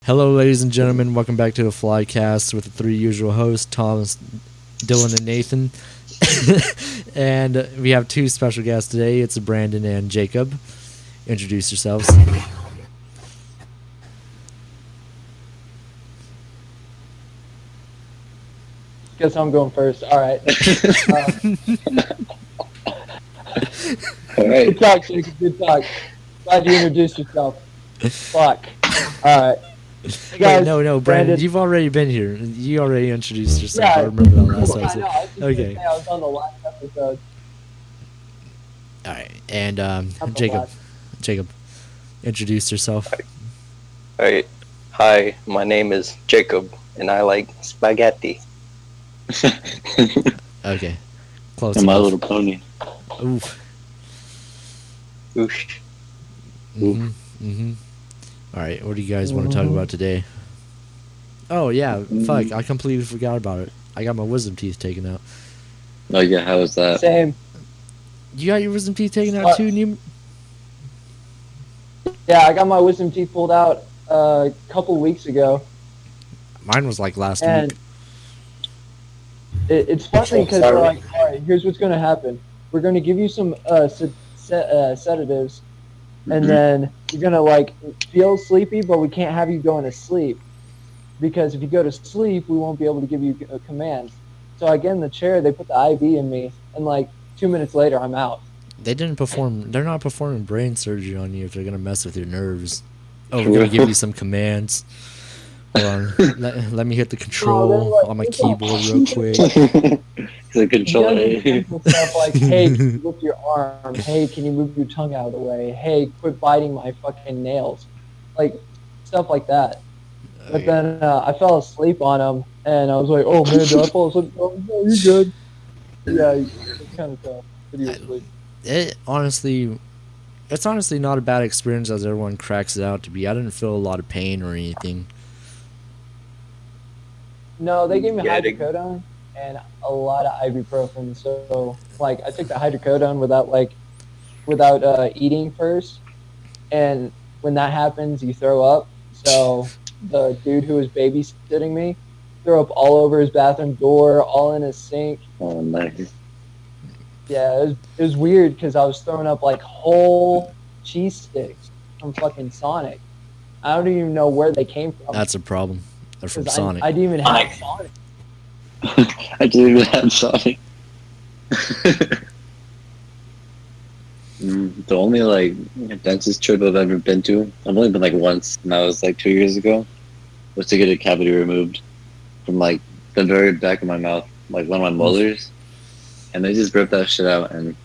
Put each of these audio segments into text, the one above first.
Hello, ladies and gentlemen. Welcome back to the Flycast with the three usual hosts, Thomas, Dylan, and Nathan. And we have two special guests today. It's Brandon and Jacob. Introduce yourselves. Guess I'm going first. All right. All right. Good talk, Jacob. Good talk. Glad you introduced yourself. Fuck. All right. Hey guys, Wait, no, Brandon, you've already been here. You already introduced yourself. Yeah, I remember that last I episode. know. I was just Okay. gonna say I was on the last episode. All right, and I'm the Jacob. last. Jacob, introduce yourself. Alright. Hi, my name is Jacob, and I like spaghetti. Okay, close And My enough. Little Pony. Oof. Oosh. All right, what do you guys want to talk about today? Oh yeah, fuck! I completely forgot about it. I got my wisdom teeth taken out. Oh yeah, how was that? Same. You got your wisdom teeth taken out What? too, Newman? Yeah, I got my wisdom teeth pulled out a couple weeks ago, Mine was like last and week. it's funny because we're like, all right, here's what's gonna happen. We're gonna give you some sedatives, and Mhm. then you're gonna like feel sleepy, but we can't have you going to sleep because if you go to sleep, we won't be able to give you commands. So I get in the chair, they put the IV in me, and like 2 minutes later, I'm out. They didn't perform. They're not performing brain surgery on you if they're gonna mess with your nerves. Oh, we're gonna give you some commands. Hold on. Let me hit the control like, on my it's keyboard real quick. It's a He control does A. simple stuff like, hey, can you lift your arm? Hey, can you move your tongue out of the way? Hey, quit biting my fucking nails. Like, stuff like that. But then I fell asleep on him, and I was like, oh man, did I fall asleep? Oh, no, you're good. Yeah, it's kind of tough. But he was asleep. It's honestly not a bad experience as everyone cracks it out to be. I didn't feel a lot of pain or anything. No, they gave me Yeah, hydrocodone and a lot of ibuprofen. So, like, I took the hydrocodone without eating first, and when that happens, you throw up. So the dude who was babysitting me threw up all over his bathroom door, all in his sink. Oh, nice. Yeah, it was weird because I was throwing up like whole cheese sticks from fucking Sonic. I don't even know where they came from. That's a problem. They're from 'cause Sonic. I didn't even have Sonic. I didn't even have Sonic. The only like dentist trip I've ever been to, I've only been like once, and that was like 2 years ago, was to get a cavity removed from like the very back of my mouth, like one of my molars, and they just ripped that shit out, and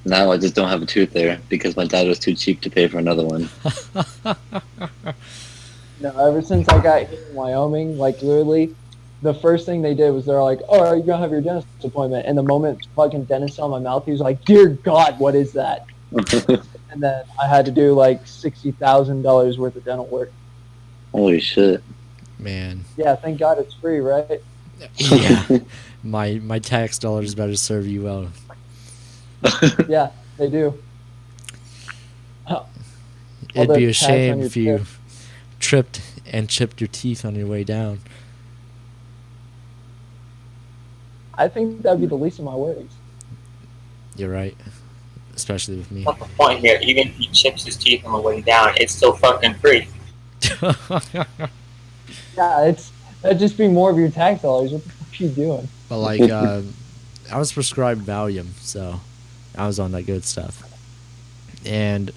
now I just don't have a tooth there because my dad was too cheap to pay for another one. No, ever since I got here in Wyoming, like literally, the first thing they did was they're like, "Oh, are you gonna have your dentist appointment?" And the moment fucking dentist saw my mouth, he was like, "Dear God, what is that?" And then I had to do like $60,000 worth of dental work. Holy shit. Man. Yeah, thank God it's free, right? Yeah. My tax dollars better serve you well. Yeah, they do. It'd the be a tax on shame your if you tip. tripped and chipped your teeth on your way down. I think that'd be the least of my worries. You're right. Especially with me. What's the point here? Even if he chips his teeth on the way down, it's still fucking free. Yeah, that'd just be more of your tax dollars. What the fuck are you doing? But like, I was prescribed Valium, so I was on that good stuff. And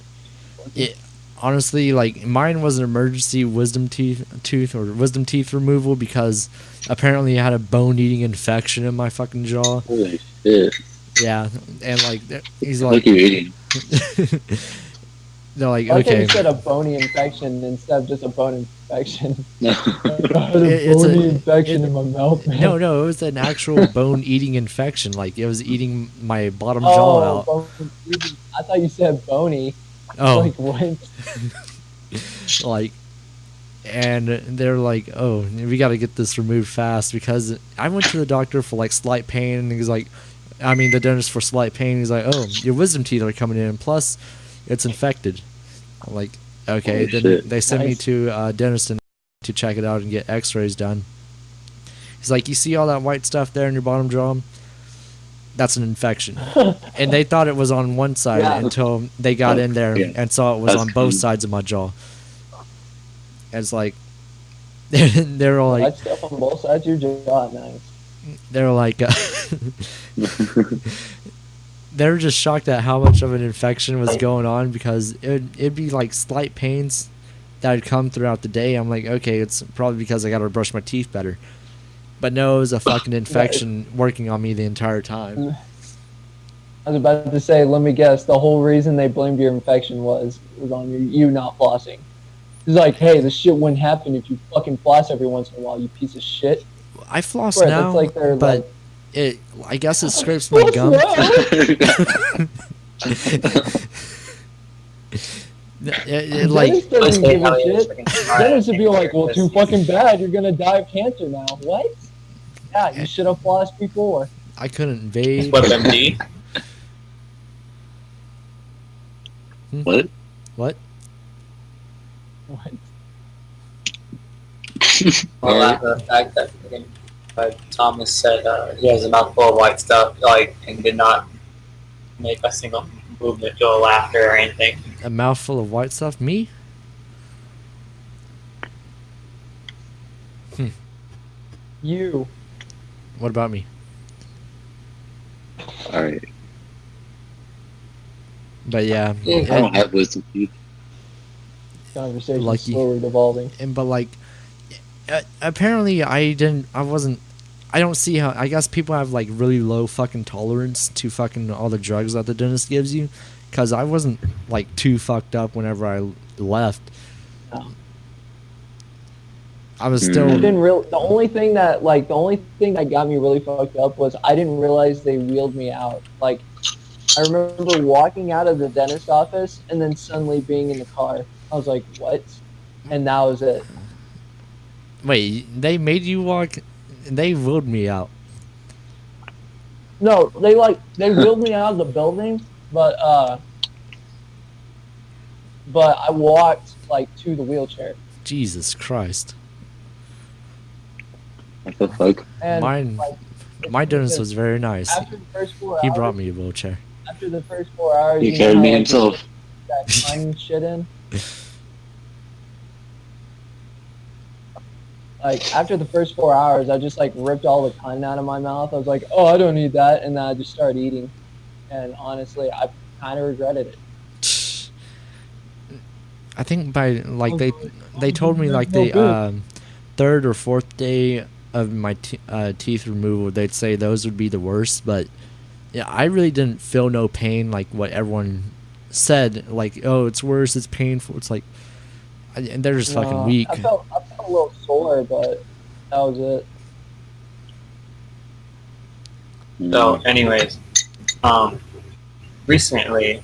it honestly, like, mine was an emergency wisdom teeth removal because apparently I had a bone-eating infection in my fucking jaw. Holy shit. Yeah, and like, he's What like, are you eating? they're like, I think okay, you said a bony infection instead of just a bone infection. No. I had a It's bony a- infection in my mouth, man. no, it was an actual bone-eating infection. Like, it was eating my bottom jaw out. bone eating. I thought you said bony. Oh, Like what? like, and they're like, oh, we got to get this removed fast because I went to the doctor for like slight pain, and he's like, the dentist for slight pain. He's like, oh, your wisdom teeth are coming in, plus it's infected. I'm like, okay. Holy Then shit. they sent me Nice. to a dentist in to check it out and get X-rays done. He's like, you see all that white stuff there in your bottom jaw? That's an infection. And they thought it was on one side Yeah. until they got in there Yeah. and saw it was That's on both cool. sides of my jaw. And it's like, they're all like, White stuff on both sides of your jaw. Nice. they're like, they're just shocked at how much of an infection was going on, because it'd be like slight pains that would come throughout the day. I'm like, okay, it's probably because I got to brush my teeth better. But no, it was a fucking infection working on me the entire time. I was about to say, let me guess, the whole reason they blamed your infection was on you not flossing. It's like, hey, this shit wouldn't happen if you fucking floss every once in a while, you piece of shit. I floss Swear, now, that's like their, but like, I guess it scrapes my gum. Like, Dennis doesn't give a shit. Dennis Dennis would be like, well, too fucking bad, you're gonna die of cancer now. What? Yeah, you should have flossed before. I couldn't vape. What MD? What? What? What? Well, lack of the fact that Thomas said he has a mouthful of white stuff, like, and did not make a single movement, go laughter or anything. A mouthful of white stuff? Me? You. What about me? All right. But yeah, Yeah. I don't have wisdom teeth. Conversation Lucky. slowly devolving. but like, apparently I don't see how. I guess people have like really low fucking tolerance to fucking all the drugs that the dentist gives you, because I wasn't like too fucked up whenever I left. No. I was Mm. still. I didn't the only thing that got me really fucked up was I didn't realize they wheeled me out. Like, I remember walking out of the dentist office and then suddenly being in the car. I was like, what? And that was it. Wait, they made you walk? They wheeled me out. No, they wheeled me out of the building, but I walked like to the wheelchair. Jesus Christ. What the fuck? And Mine, like, my dentist was very nice. after the first 4 hours, He brought me a wheelchair. After the first 4 hours, He you carried know me how, like, himself. that tongue shit in. Like, after the first 4 hours, I just like ripped all the cotton out of my mouth. I was like, oh, I don't need that, and then I just started eating. And honestly, I kind of regretted it. I think by like they told me like the third or fourth day of my teeth removal, they'd say those would be the worst. But yeah, I really didn't feel no pain like what everyone said. Like, oh, it's worse, it's painful. It's like, and they're just fucking weak. I felt a little sore, but that was it. So, anyways, recently,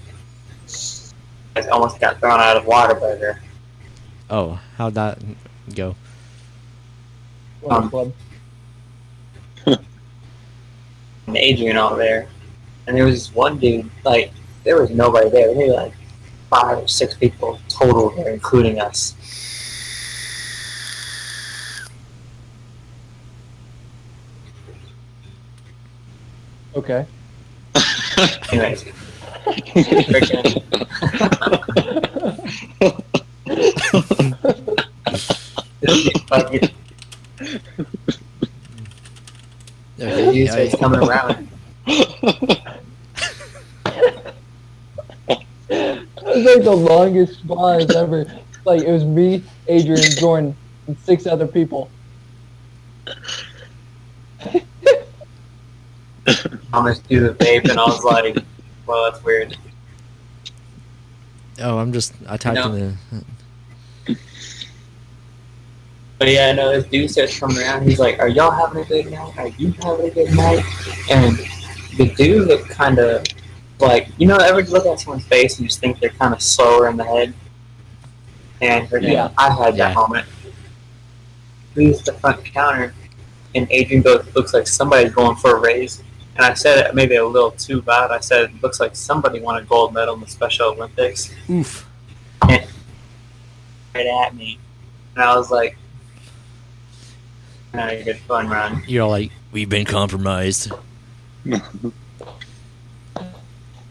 I almost got thrown out of Whataburger. Oh, how'd that go? Club. And Adrian out there, and there was this one dude, like, there was nobody there. Maybe like 5 or 6 people total there, including us. Okay. Anyways, freaking- fucking Okay, dude starts coming around. It was like the longest pause ever. Like, it was me, Adrian, Jordan, and 6 other people. Thomas do the vape, and I was like, well, that's weird. Oh, I typed No. in But yeah, no, this dude starts coming around. He's like, are y'all having a good night? Are you having a good night? And the dude looked kind of like, you know, ever look at someone's face and just think they're kind of slower in the head? And Yeah. I had Yeah. that moment. He's at the front counter, and Adrian goes, looks like somebody's going for a raise. And I said it maybe a little too bad. I said, looks like somebody won a gold medal in the Special Olympics. oof. Right at me. And I was like, Not a good fun run. You're all like, we've been compromised.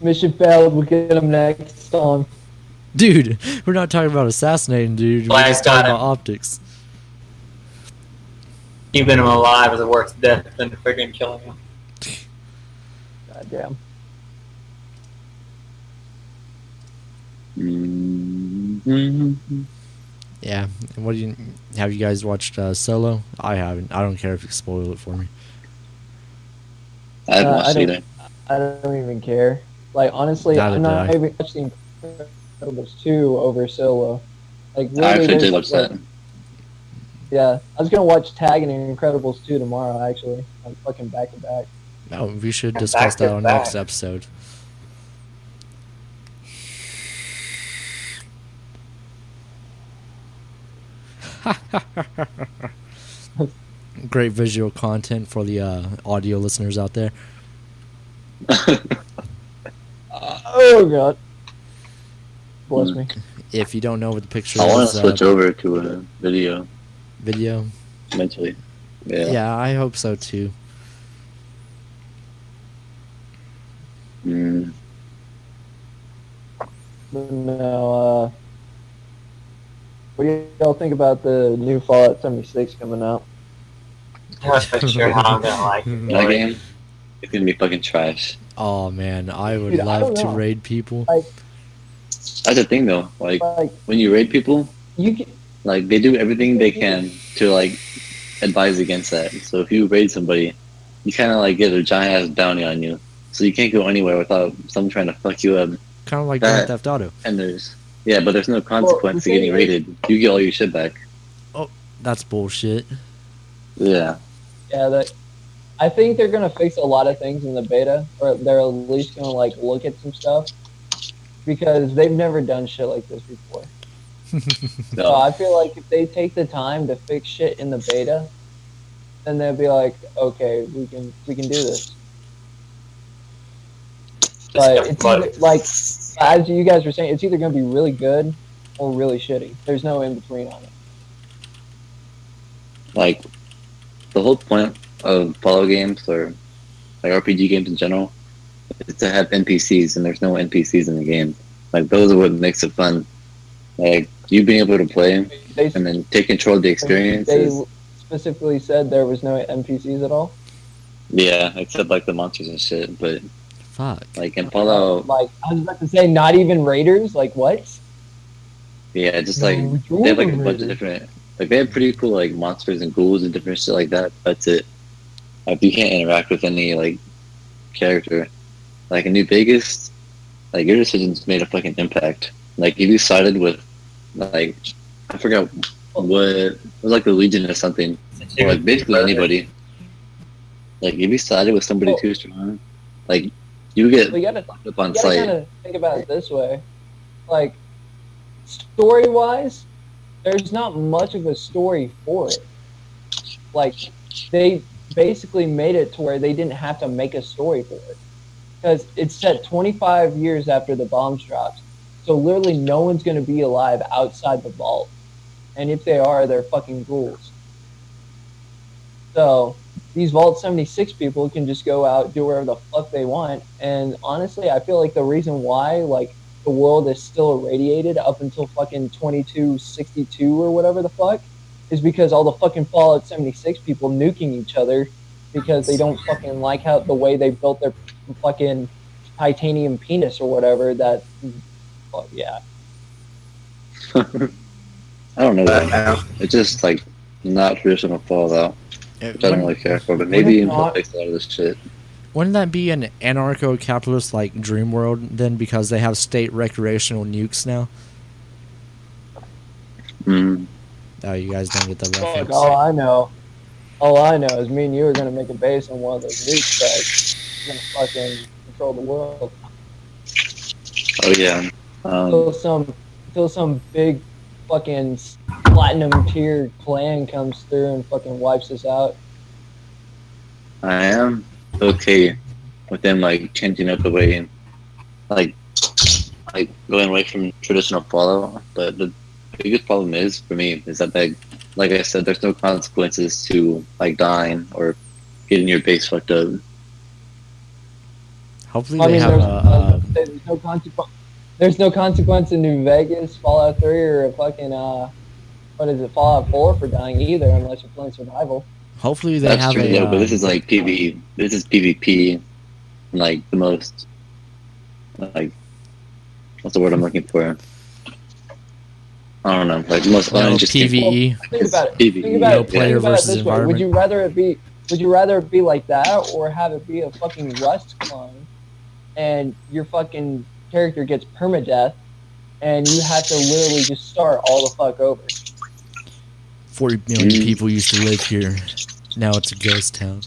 Mission failed. We'll get him next time. Dude, we're not talking about assassinating, dude. We're Well, just I got talking it. about optics. Keeping him alive is a worse death than freaking killing him. Goddamn. Mm-hmm. Yeah. And what do you have? You guys watched Solo? I haven't. I don't care if you spoil it for me. I haven't I watched don't- either. I don't even care. Like honestly, Neither I'm did not I. even watching Incredibles 2 over Solo. Like really, I actually there's, did watch like, that. Yeah, I was gonna watch Tag and Incredibles 2 tomorrow. Actually, I'm fucking back to back. No, we should Back discuss to that on back. next episode. Great visual content for the audio listeners out there. Oh god, bless me. If you don't know what the picture I want is, to switch over to a video video. eventually. Yeah. Yeah. I hope so too. Mm. But no, what do y'all think about the new Fallout 76 coming out? I'm not quite sure how I'm gonna like it. That game, it's gonna be fucking trash. Oh man, I would Dude, I love don't to know. raid people. That's the thing though. Like Like when you raid people, you can, like they do everything they can to like advise against that. So if you raid somebody, you kind of like get a giant ass bounty on you. So you can't go anywhere without someone trying to fuck you up. Kind of like That- Grand Theft Auto. And but there's no consequence to the getting thing is- raided. You get all your shit back. That's bullshit. Yeah. yeah, that. I think they're gonna fix a lot of things in the beta, or they're at least gonna like look at some stuff because they've never done shit like this before. So No. I feel like if they take the time to fix shit in the beta, then they'll be like, okay, we can do this. But it's either, like as you guys were saying, it's either gonna be really good or really shitty. There's no in between on it. Like the whole point of Fallout games or like RPG games in general is to have NPCs, and there's no NPCs in the game. Like those are what makes it fun. Like you being able to play They and then take control of the experiences. They specifically said there was no NPCs at all. Yeah, except like the monsters and shit. But Fuck. like in Fallout, Like I was about to say, not even raiders. Like what? yeah, just like they have like a bunch of different. Like they have pretty cool like monsters and ghouls and different shit like that. That's it. Like you can't interact with any like character. Like in New Vegas, like your decisions made a fucking impact. Like if you sided with like I forgot what it was, like the Legion or something, or like basically anybody. Like if you sided with somebody too strong, like you get We gotta locked up on you gotta sight. kind of think about it this way. Like story wise, there's not much of a story for it. Like they basically made it to where they didn't have to make a story for it because it's set 25 years after the bombs dropped. So literally no one's going to be alive outside the vault. And if they are, they're fucking ghouls. So these Vault 76 people can just go out, do whatever the fuck they want. And honestly, I feel like the reason why, like, the world is still irradiated up until fucking 2262 or whatever the fuck is because all the fucking Fallout 76 people nuking each other because they don't fucking like how the way they built their fucking titanium penis or whatever that yeah. I don't know. But, That. It's just like not traditional Fallout, which I don't really care for. But When maybe it's they'll not- fix a lot of this shit. Wouldn't that be an anarcho-capitalist like dream world then because they have state recreational nukes now? Mm. Oh, you guys don't get the Fuck, reference. all I know is me and you are gonna make a base on one of those nukes that's gonna fucking control the world. Oh yeah. Until some big fucking platinum tier clan comes through and fucking wipes us out. I am okay with them like changing up the way, like going away from traditional Fallout. But the biggest problem is for me is that like I said, there's no consequences to like dying or getting your base fucked up. Hopefully I they mean, have there's no consequence. There's no consequence in New Vegas, Fallout 3, or a fucking what is it, Fallout 4 for dying either, unless you're playing survival. hopefully they That's have true, a though, but this is like PvE. This is PvP, like the most, like, what's the word I'm looking for? I don't know, like the most uninteresting. PvE. Think about it. PvE. Think about No it. player Think about it versus this way. environment. Would you rather it be like that, or have it be a fucking Rust clone, and your fucking character gets permadeath, and you have to literally just start all the fuck over? 40 million people used to live here. Now it's a ghost town.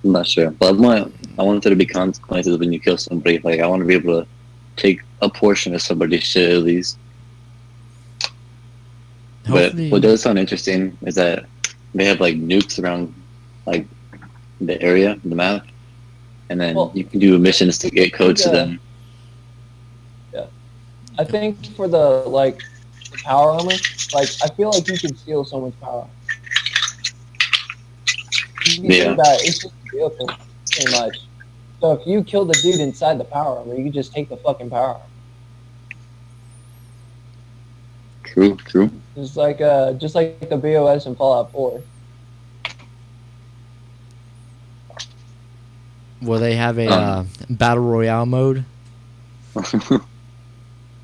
I'm not sure, but I want there to be consequences when you kill somebody. Like I want to be able to take a portion of somebody's shit at least. Hopefully, But what does sound interesting is that they have like nukes around like the area, the map, and then Well, you can do missions to get codes to them. I think for the power armor, like I feel like you could steal someone's power armor. If you Yeah. think about it, it's just a vehicle, pretty much. So if you kill the dude inside the power armor, you can just take the fucking power armor. True. Just like the BOS in Fallout 4. will they have a battle royale mode?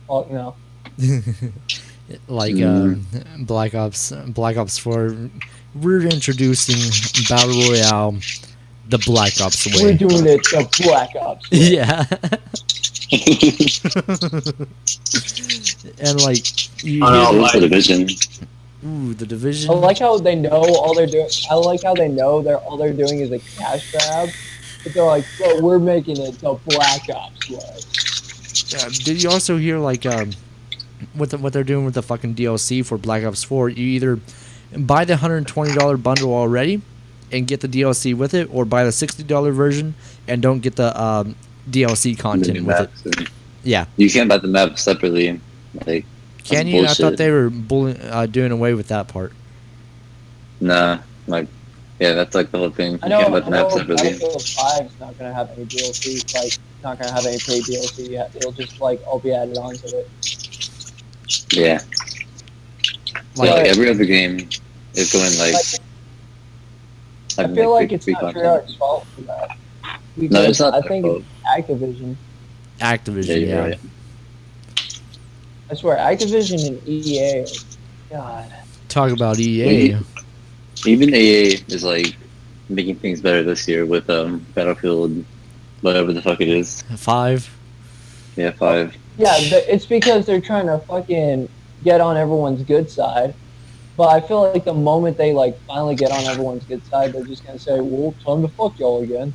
Well, you know, Like Black Ops 4, we're introducing battle royale the Black Ops way. we're doing it the Black Ops way. Yeah. And like you I don't know. What's the division? ooh, the Division. I like how they know all they're doing. I like how they know all they're doing is a cash grab. But they're like, "But we're making it the Black Ops way." Did you also hear like what they're doing with the fucking DLC for Black Ops 4? You either buy the $120 bundle already and get the DLC with it, or buy the $60 version and don't get the DLC content with it. Yeah. You can't buy the map separately. Like, Can that's you? I thought bullshit. they were doing away with that part. Nah, like, yeah, that's like the whole thing. You I know. can't buy the map separately. Battlefield 5 is not gonna have any DLC. Like, not gonna have any paid DLC. Yeah, it'll just all be added onto it. Yeah. Like, Like every other game is going like. I having, feel like free- it's free not content. Treyarch's fault for that. No, Because it's not. I their think fault. it's Activision. Activision, Yeah, yeah. you're right. I swear, Activision and EA. God. Talk about EA. Even AA is like making things better this year with Battlefield, whatever the fuck it is. 5. Yeah, 5. Yeah, it's because they're trying to fucking get on everyone's good side. But I feel like the moment they finally get on everyone's good side, they're just gonna say, "Well, time to fuck y'all again."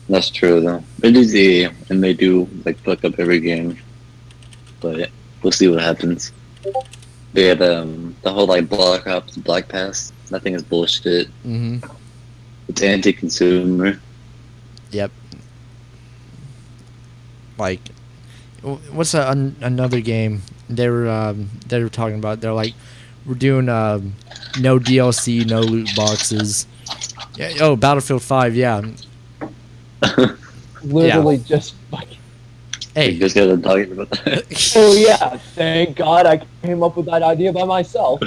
That's true though. It is EA, and they do like fuck up every game. But we'll see what happens. They had the whole like Black Ops Black Pass. That thing is bullshit. Mm-hmm. It's anti-consumer. Yep. Like, what's another game they were talking about? They're like, we're doing no DLC, no loot boxes. Yeah, oh, Battlefield 5, yeah. Literally just fucking. We Hey, just got to talk about that. Oh yeah, thank God I came up with that idea by myself.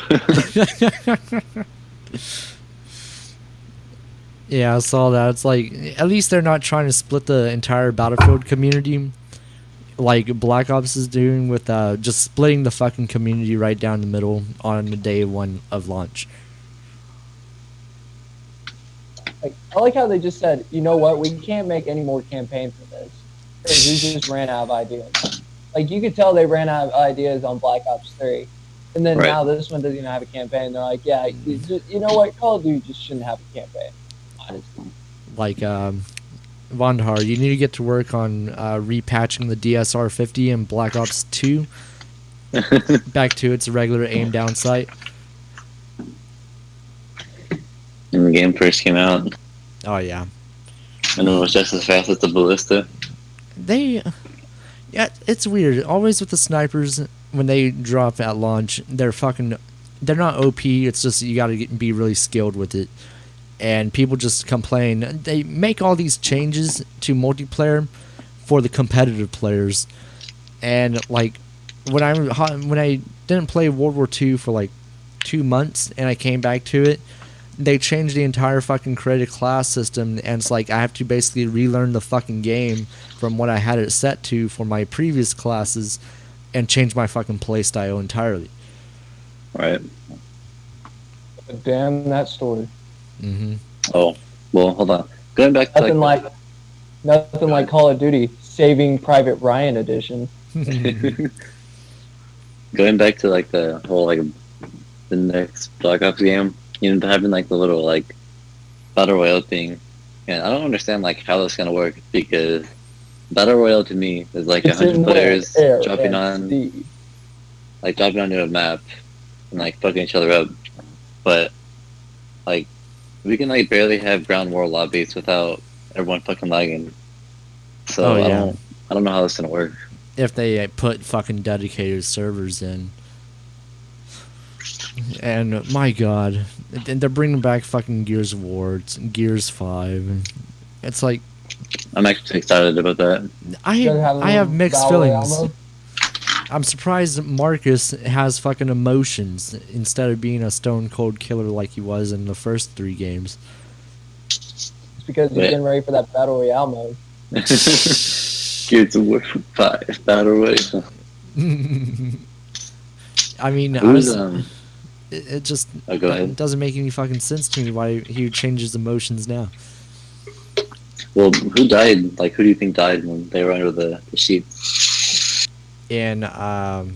yeah, I saw that. It's like, at least they're not trying to split the entire Battlefield community like Black Ops is doing with just splitting the fucking community right down the middle on the day one of launch. I like how they just said, "You know what? We can't make any more campaign for this because we just ran out of ideas." Like you could tell they ran out of ideas on Black Ops 3, and then Right. now this one doesn't even have a campaign. They're like, "Yeah, you know what? Call of Duty just shouldn't have a campaign." Honestly. Like Vondar, you need to get to work on repatching the DSR 50 in Black Ops 2 back to its regular aim down sight. When the game first came out, Oh yeah, and it was just as fast as the ballista. yeah, it's weird. Always with the snipers, when they drop at launch, they're not OP. It's just you got to be really skilled with it, and people just complain. They make all these changes to multiplayer for the competitive players, and like when I didn't play World War II for like 2 months, and I came back to it, they changed the entire fucking created class system, and it's like I have to basically relearn the fucking game from what I had it set to for my previous classes, and change my fucking playstyle entirely. Right. Damn that story. Mm-hmm. Oh, well, hold on. Going back to Nothing like Call of Duty Saving Private Ryan edition. going back to like the whole like the next Black Ops game, you know, having like the little like battle royale thing, and I don't understand like how that's gonna work, because battle royale to me is like It's 100 in players air dropping and on sea. like dropping onto a map and like fucking each other up, but like we can like barely have ground war lobbies without everyone fucking lagging. So Oh, yeah. I don't know how that's gonna work. If they put fucking dedicated servers in. And my god, and they're bringing back fucking Gears of War, Gears 5. It's like I'm actually excited about that. I have mixed Battle Royale feelings. mode. I'm surprised Marcus has fucking emotions instead of being a stone cold killer like he was in the first 3 games. It's because he's Wait. getting ready for that Battle Royale mode. Gears of War 5 battle royale. I mean, Who's it just Oh, go ahead. doesn't make any fucking sense to me why he changes emotions now. Well, who died? Like, who do you think died when they were under the sheets And what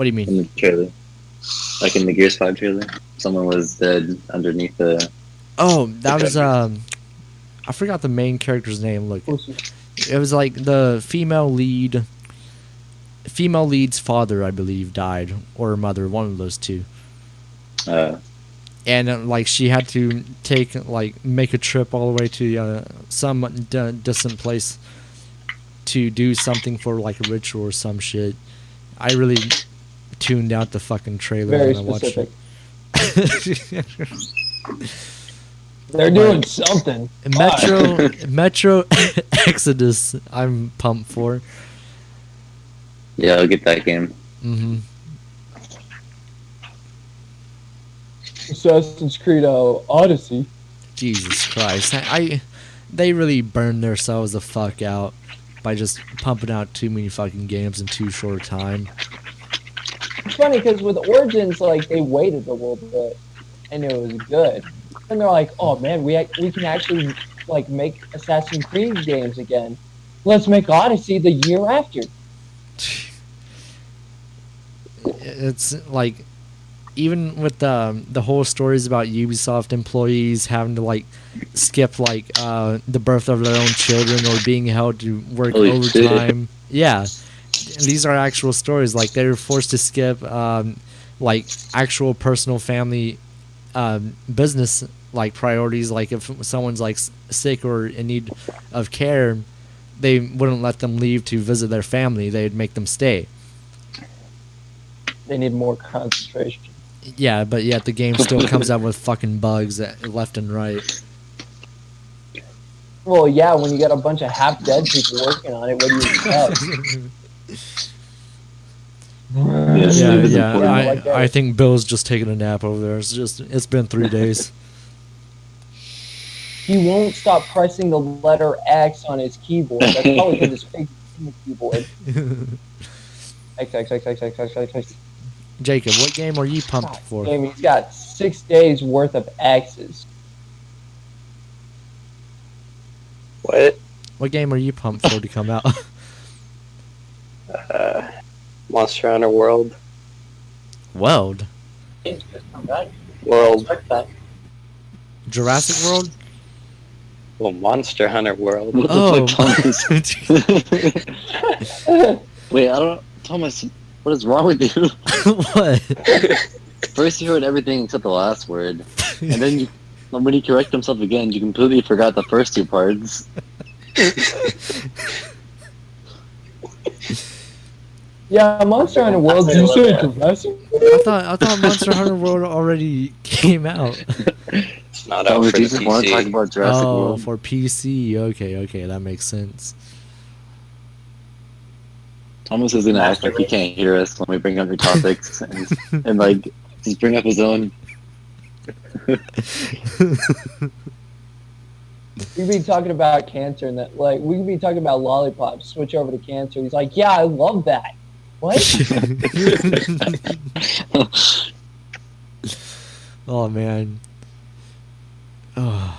do you mean? in the trailer? Like in the Gears 5 trailer, someone was dead underneath the. Oh, that was I forgot the main character's name. Look, it was like the female lead's father, I believe, died, or her mother, one of those two. And like she had to make a trip all the way to some distant place to do something for like a ritual or some shit. I really tuned out the fucking trailer Very when I watched specific. it. They're doing something. Metro Exodus, I'm pumped for. Yeah, I'll get that game. Mm-hmm. Assassin's Creed Odyssey. Jesus Christ. They really burned themselves the fuck out by just pumping out too many fucking games in too short a time. It's funny because with Origins, like they waited a little bit, and it was good. And they're like, "Oh man, we can actually like make Assassin's Creed games again. Let's make Odyssey the year after." It's like, even with the whole stories about Ubisoft employees having to like skip the birth of their own children or being held to work Holy overtime. Yeah, these are actual stories. Like they were forced to skip like actual personal family business like priorities. Like if someone's like sick or in need of care, they wouldn't let them leave to visit their family. They'd make them stay. They need more concentration. Yeah, but yet the game still comes out with fucking bugs left and right. Well, yeah, when you got a bunch of half-dead people working on it, what do you expect? Yes, Yeah, it is yeah. important. Like that. I think Bill's just taking a nap over there. It's been 3 days. He won't stop pressing the letter X on his keyboard. That's probably been his big keyboard. X, X, X, X, X, X, X, X. Jacob, what game are you pumped for? Damn, he's got 6 days worth of X's. What? What game are you pumped for to come out? Monster Hunter World. World? Game's just come back. World. Expect that. Jurassic World? Well, Monster Hunter World. What Oh. the fuck, Thomas? Wait, I don't. Thomas, what is wrong with you? What? First you heard everything except the last word, and then when you correct himself again, you completely forgot the first 2 parts. Yeah, Monster Hunter World. I Did you love say that. Confessor? I thought Monster Hunter World already came out. It's not Oh, out we for the just want to talk PC. about Jurassic Oh, World. for PC. Okay, that makes sense. Thomas is gonna act like he can't hear us when we bring up your topics and like just bring up his own. We'd be talking about cancer and that, like, we'd be talking about lollipops. Switch over to cancer. He's like, yeah, I love that. What? Oh man. Oh.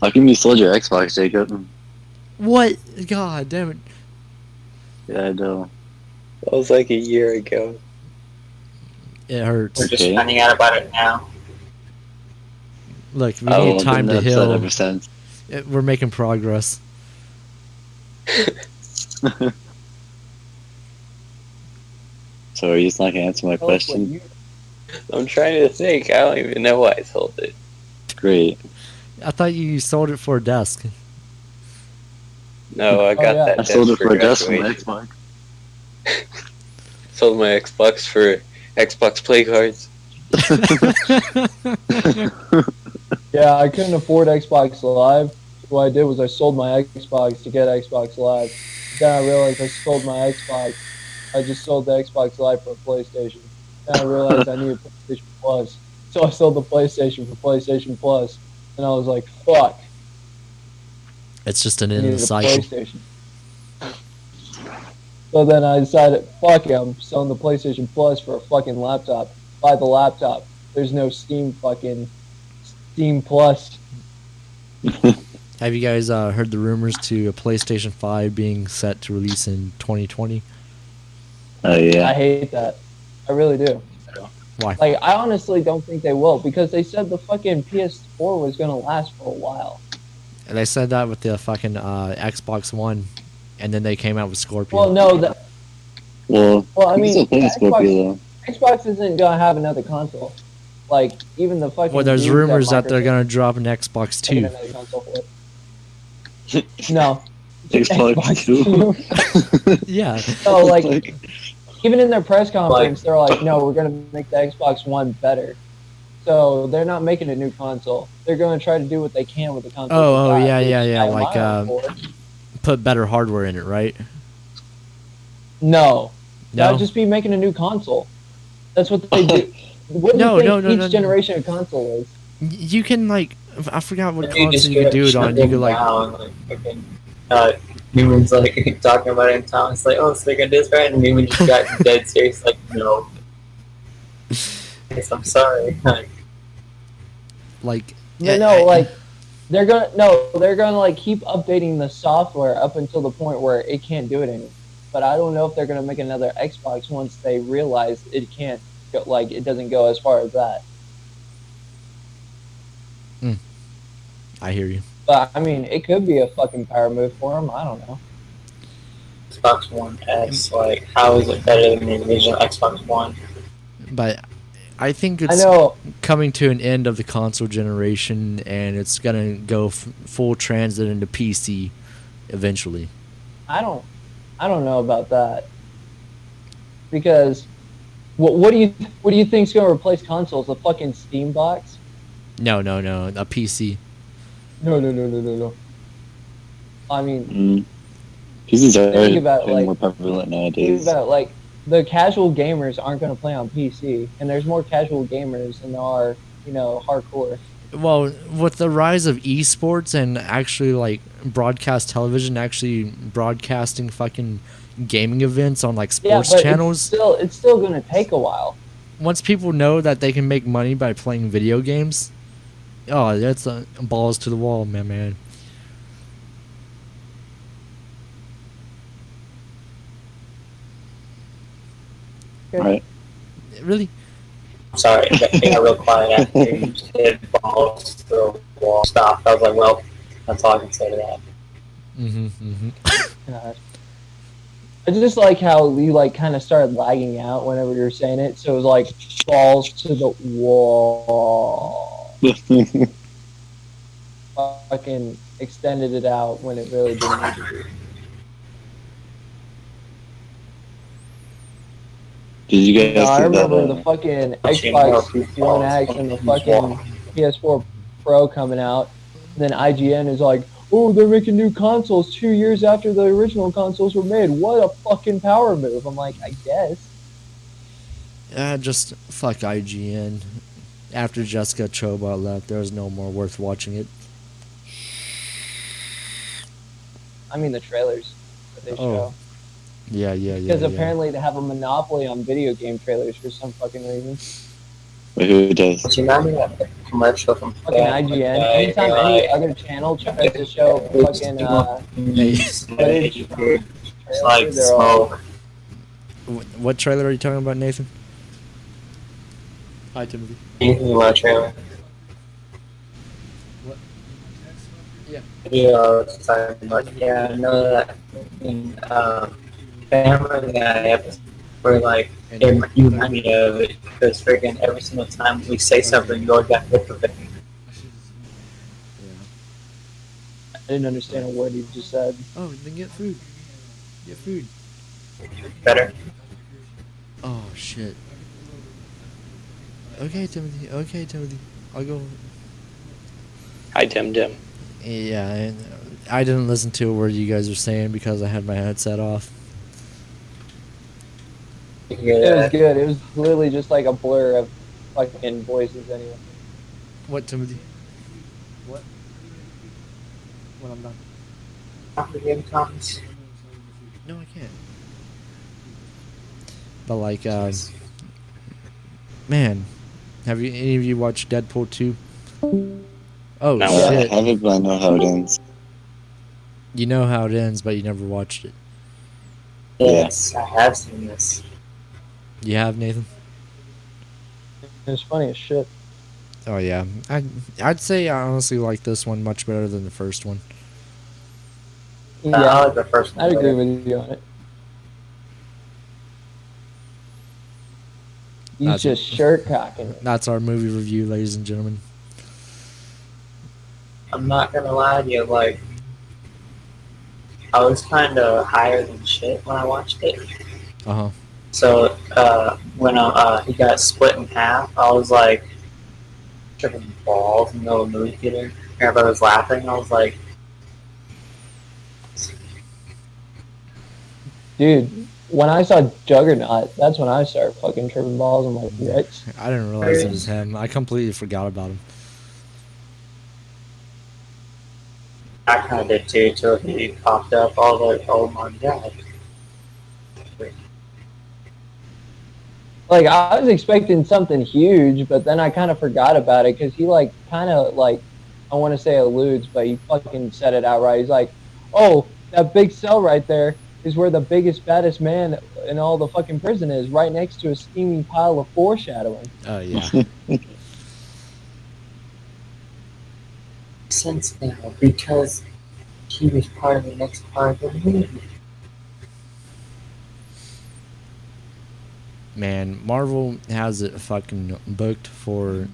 How come you sold your Xbox, Jacob? What? God damn it. Yeah, I know. That was like a year ago. It We're hurts. just Okay. finding out about it now. Look, we Oh, need I've time been to upset heal. ever since. We're making progress. So are you just not gonna answer my Tell us what question? you- I'm trying to think. I don't even know why I sold it. Great. I thought you sold it for a desk. No, I got yeah. that I desk sold it for for a desk from graduation. Xbox. Sold my Xbox for Xbox Play cards. Yeah, I couldn't afford Xbox Live. So what I did was I sold my Xbox to get Xbox Live. Then I realized I sold my Xbox. I just sold the Xbox Live for a PlayStation. Then I realized I needed PlayStation Plus. So I sold the PlayStation for PlayStation Plus. And I was like, fuck. It's just an I end of needed the a cycle. PlayStation. So then I decided, fuck it, I'm selling the PlayStation Plus for a fucking laptop. Buy the laptop. There's no Steam Plus. Have you guys heard the rumors to a PlayStation 5 being set to release in 2020? Oh I yeah. hate that. I really do. Why? Like, I honestly don't think they will because they said the fucking PS4 was going to last for a while. And they said that with the fucking Xbox One, and then they came out with Scorpio. Well, no, Well, I you can mean, still play the the Scorpio Xbox isn't going to have another console. Like, even the fucking. Well, there's dudes at rumors that they're Microsoft gonna drop an Xbox making 2. another console for it. No. Xbox 2. Yeah. No, like, even in their press conference, they're like, no, we're going to make the Xbox One better. So they're not making a new console. They're going to try to do what they can with the console. Oh, they got, yeah, which yeah, I like, admire for. Put better hardware in it, right? No. No. That'd just be making a new console. That's what they do. What do No, you think no, each no. generation of console is? You can like, I forgot what You just console you could do it on. You could like, down, like fucking, Newman's like talking about it in town. It's like, oh, so they're gonna do this, right? And Newman just got dead serious, like, no. Yes, I'm sorry. like. They're gonna like keep updating the software up until the point where it can't do it anymore. But I don't know if they're gonna make another Xbox once they realize it can't go, like it doesn't go as far as that. I hear you. But I mean, it could be a fucking power move for them. I don't know. Xbox One S, like, how is it better than the original Xbox One? But I think I it's know. coming to an end of the console generation, and it's gonna go full transit into PC eventually. I don't know about that because what do you think's going to replace consoles? A fucking Steam box? No, a PC. No. I mean, PCs are Think about, getting like- more prevalent think nowadays. about it, like the casual gamers aren't going to play on PC, and there's more casual gamers than there are, hardcore. Well, with the rise of esports and actually like broadcast television, actually broadcasting fucking gaming events on like Yeah, sports but channels, it's still going to take a while. once people know that they can make money by playing video games, oh, that's balls to the wall, man. Right. Really? I'm sorry, they got real quiet after you just hit balls to the wall. Stop. I was like, well, that's all I can say to that. God. I just like how you like kind of started lagging out whenever you were saying it, so it was like balls to the wall. Fucking extended it out when it really didn't need to be. Did you guys No, I see that? remember the fucking Xbox One X and the fucking PS4 Pro coming out. And then IGN is like, oh, they're making new consoles 2 years after the original consoles were made. What a fucking power move. I'm like, I guess. Just fuck IGN. After Jessica Chobot left, there was no more worth watching it. I mean, the trailers that they Oh, show. Yeah. Because apparently they have a monopoly on video game trailers for some fucking reason. Wait, who does? But you remember that commercial from Fucking IGN. Anytime any other channel tries to show fucking footage from It's like trailer, they're all, smoke. What trailer are you talking about, Nathan? Hi, Timothy. Anything about trailer. What? Yeah, it's talking about, yeah, I know that in Family Guy episode where like you remind me of it because freaking every single time we say something, you always got hit with it. I didn't understand a word you just said. Oh, then get food. Get food. Better. Oh, shit. Okay, Timothy. I'll go. Hi, Tim. Yeah, I didn't listen to a word you guys were saying because I had my headset off. You hear It was that? good. It was literally just like a blur of fucking voices anyway. What, Timothy? What? What, I'm not. After the game comes. No, I can't. But like, man, have you any of you watched Deadpool 2? Oh No. I shit! haven't, but I know how it ends. You know how it ends, but you never watched it. Yes, I have seen this. You have, Nathan? It was funny as shit. Oh yeah, I'd say I honestly like this one much better than the first one. I Yeah, like the first one. I'd agree better. with you on it. You That's just shirt cocking it. That's our movie review, ladies and gentlemen. I'm not gonna lie to you, like, I was kind of higher than shit when I watched it. Uh huh. So when he got split in half, I was like tripping balls in the middle of the movie theater. Everybody was laughing. I was like, Dude, when I saw Juggernaut, that's when I started fucking tripping balls. I'm like, what? I didn't realize it was him. I completely forgot about him. I kind of did too, till he popped up. I was like, oh my god. Like, I was expecting something huge, but then I kind of forgot about it because he, like, kind of, like, I want to say alludes, but he fucking said it outright. He's like, oh, that big cell right there is where the biggest, baddest man in all the fucking prison is, right next to a steaming pile of foreshadowing. Oh yeah. Sense now, because he was part of the next part of the movie. Man, Marvel has it fucking booked for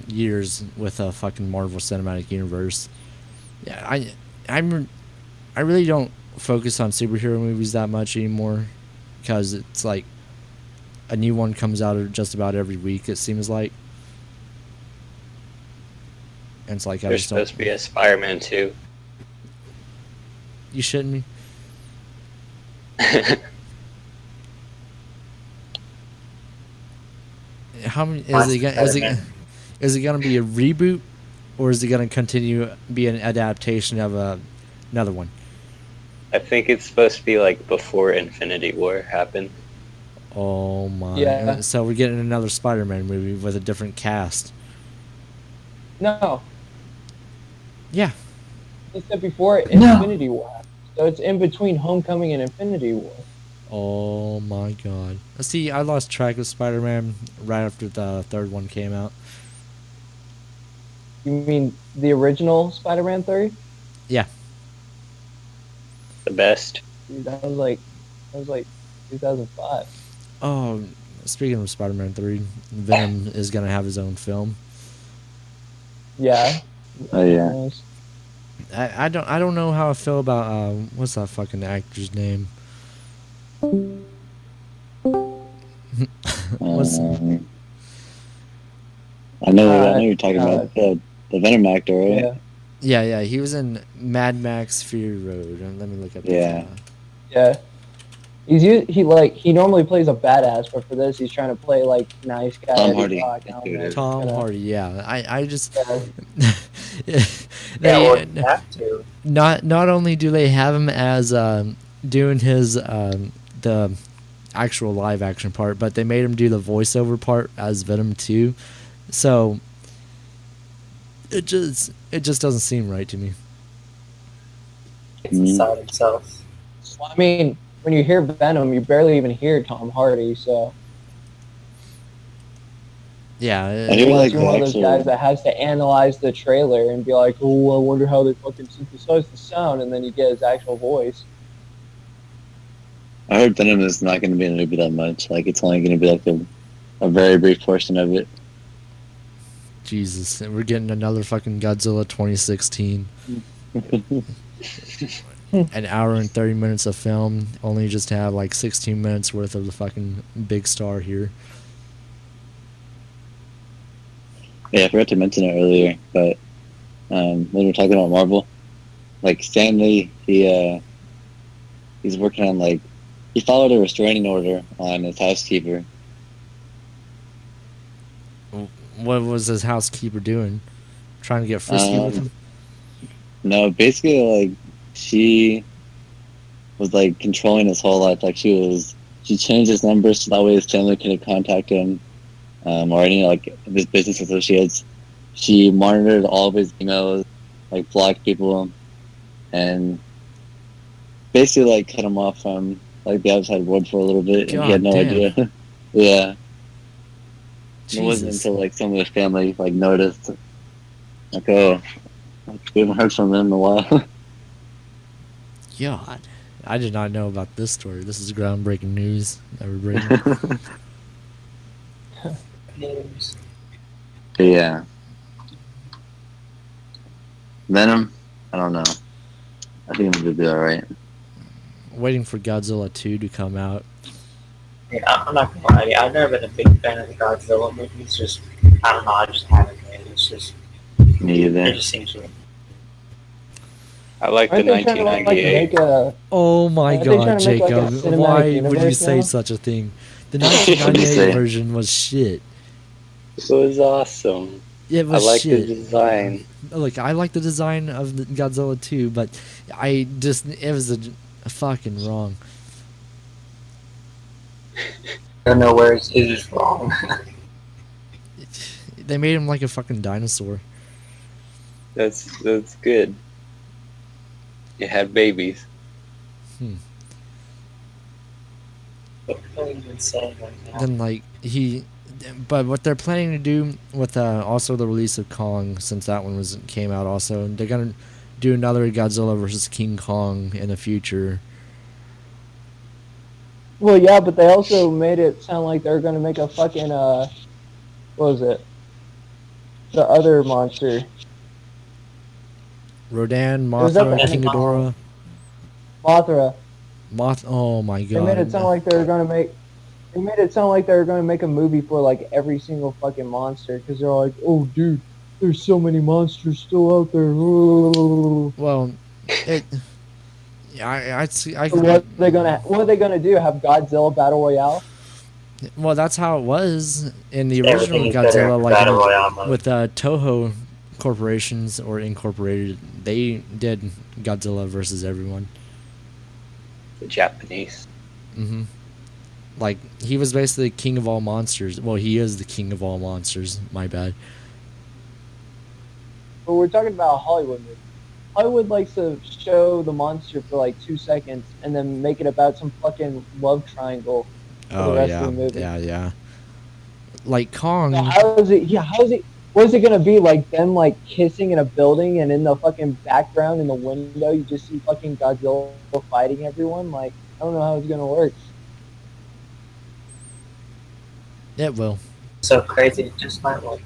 years with a fucking Marvel Cinematic Universe. Yeah, I really don't focus on superhero movies that much anymore because it's like a new one comes out just about every week, it seems like. And it's like I There's just don't. supposed to be a Spider-Man 2. You shitting me? How many is it gonna be a reboot, or is it gonna continue be an adaptation of another one? I think it's supposed to be like before Infinity War happened. Oh my! Yeah. So we're getting another Spider-Man movie with a different cast. No, Yeah. he said before Infinity War. So it's in between Homecoming and Infinity War. Oh my God! See, I lost track of Spider-Man right after the third one came out. You mean the original Spider-Man 3? Yeah. The best. Dude, that was like 2005. Oh, speaking of Spider-Man 3, Venom is gonna have his own film. Yeah. Oh yeah. Nice. I don't know how I feel about what's that fucking actor's name? was. I know you're talking about the Venom actor, right? Yeah, Yeah, he was in Mad Max Fury Road. And let me look up. Yeah. yeah. He normally plays a badass, but for this he's trying to play like nice guy. Tom Eddie Hardy. Brock, That's and who it is. Tom Hardy. Yeah, I just. Yeah. Yeah, or they, you have to. not only do they have him as doing his the actual live action part, but they made him do the voiceover part as Venom 2. So it just doesn't seem right to me. It's inside himself. Well, I mean, when you hear Venom, you barely even hear Tom Hardy. So Yeah, I hear, unless like, you're one of those actual- guys that has to analyze the trailer and be like, "Oh, I wonder how they fucking synthesize the sound," and then you get his actual voice. I heard Venom is not going to be in the movie that much. Like, it's only going to be like a very brief portion of it. Jesus, and we're getting another fucking Godzilla 2016. An hour and 30 minutes of film, only just to have like 16 minutes worth of the fucking big star here. Yeah, I forgot to mention it earlier, but when we were talking about Marvel, like Stan Lee, he's working on like he followed a restraining order on his housekeeper. What was his housekeeper doing? Trying to get frisky with him? No, basically like she was like controlling his whole life. Like she changed his numbers so that way his family couldn't contact him, or any like his business associates. She monitored all of his emails, like blocked people, and basically like cut him off from like the outside world for a little bit, and he had no God damn. idea. Yeah, it wasn't Jesus. until like some of his family like noticed, like, oh, we haven't heard from them in a while. God. I did not know about this story. This is groundbreaking news that we're bringing. Names. Yeah. Venom, I don't know. I think it'll be alright. Waiting for Godzilla 2 to come out. Yeah, I'm not gonna lie to you. I've never been a big fan of the Godzilla movies. Just, I don't know. I just haven't been. It's just, Me it either. just seems weird. I like the Aren't they trying to like 1998. make a? Oh my Aren't they God, trying to make, like, a Jacob. cinematic Why would you universe say now? such a thing? The What'd you 1998 say? version was shit. It was awesome. It I was like the shit. design. Look, I like the design of the Godzilla 2, but it was a fucking wrong. I don't know where it's just wrong. They made him like a fucking dinosaur. That's good. You had babies. It's insane right now. Then like but what they're planning to do with also the release of Kong, since that one came out also, they're gonna do another Godzilla versus King Kong in the future. Well, yeah, but they also made it sound like they're gonna make a fucking what was it? The other monster. Rodan, was up Mothra, at King Kong. Ghidorah, Mothra. Oh my They God! made it sound like they were gonna make. They made it sound like they were gonna make a movie for like every single fucking monster because they're like, oh, dude, there's so many monsters still out there. Well, it. I So what are they gonna do? Have Godzilla Battle Royale? Well, that's how it was in the original Everything is better Godzilla, in like Battle Royale mode. with Toho Corporations or Incorporated. They did Godzilla versus everyone. The Japanese. hmm Like he was basically king of all monsters. Well, he is the king of all monsters. My bad. But we're talking about a Hollywood movie. Hollywood likes to show the monster for like 2 seconds and then make it about some fucking love triangle. the Oh rest yeah, of the movie. yeah. Like Kong. So how is it? Yeah, how is it? What is it gonna be like? Them like kissing in a building, and in the fucking background in the window, you just see fucking Godzilla fighting everyone. Like, I don't know how it's gonna work. It will. So crazy, it just might work.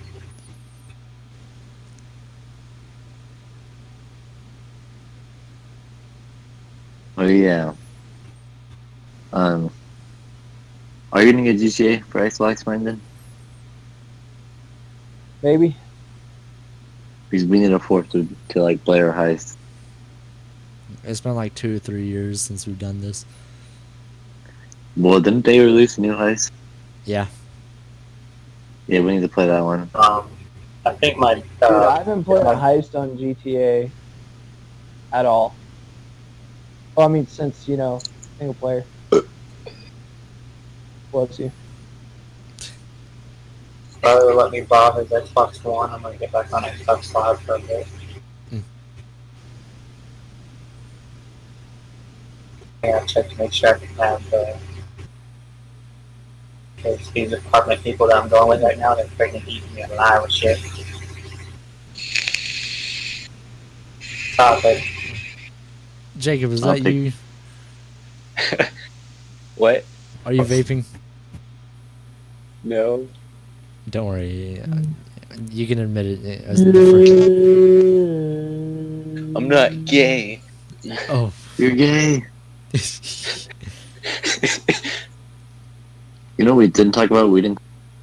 Oh yeah. Are you gonna get GTA for Xbox, Brandon? Maybe. Because we need a fourth to like play our heist. It's been like 2 or 3 years since we've done this. Well, didn't they release a new heist? Yeah. Yeah, we need to play that one. I think my Dude, I haven't played a my- heist on GTA at all. Well, I mean, since, single player. Bless you. brother let me borrow his Xbox One. I'm gonna get back on Xbox Live for a bit. Mm. Yeah, check to make sure I can have because these apartment people that I'm going with right now, they're freaking eating me alive with shit. Stop it. Jacob, is I'll that take- you? What? Are you vaping? No. Don't worry. You can admit it. As the first- I'm not gay. Oh. You're gay. You know what we didn't talk about? We didn't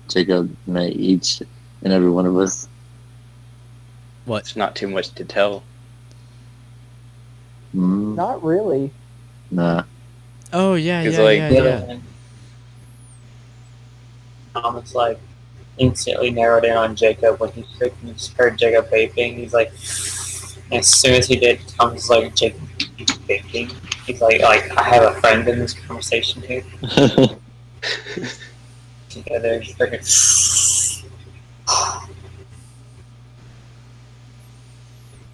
Jacob and I each and every one of us. What? It's not too much to tell. Not really. Nah. Oh, yeah, It's yeah, like- yeah. It's like instantly narrowed in on Jacob when he freaking heard Jacob vaping. He's like, as soon as he did, Tom's like, Jacob, you vaping? He's like, I have a friend in this conversation here. Together, he's freaking.